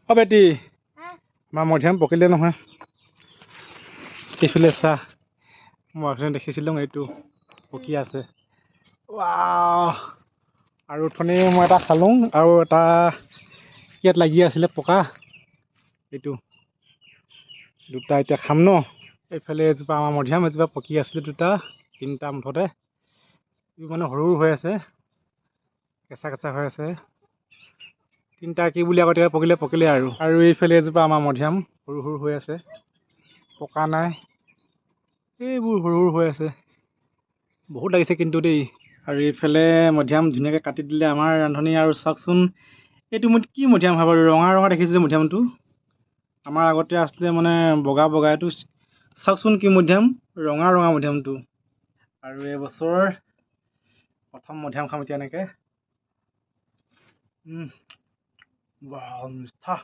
অ বেটি আমাৰ মধিয়াম পকিলে নহয় এইফালে চা মই অথনি দেখিছিলোঁ এইটো পকি আছে আৰু অথনি মই এটা খালোঁ আৰু এটা ইয়াত লাগি আছিলে পকা এইটো দুটা এতিয়া খাম ন এইফালে এজোপা আমাৰ মধিয়াম এজোপা পকি আছিলে দুটা তিনিটা মুঠতে মানে সৰু হৈ আছে কেঁচা কেঁচা হৈ আছে তিনিটা কি বুলি আগতে পকিলে আৰু এইফালে এজোপা আমাৰ মধিয়াম সৰু সৰু হৈ আছে পকা নাই এইবোৰ সৰু সৰু হৈ আছে বহুত লাগিছে কিন্তু দেই আৰু এইফালে মধিয়াম ধুনীয়াকৈ কাটি দিলে আমাৰ ৰান্ধনি আৰু চাওকচোন এইটো মই কি মধিয়াম হয় বাৰু ৰঙা ৰঙা দেখিছোঁ যে মধিয়ামটো আমাৰ আগতে আছিলে মানে বগা বগা এইটো চাওকচোন কি মধিয়াম ৰঙা ৰঙা মধিয়ামটো আৰু এইবছৰ প্ৰথম মধিয়াম খাম এতিয়া এনেকৈ মিঠা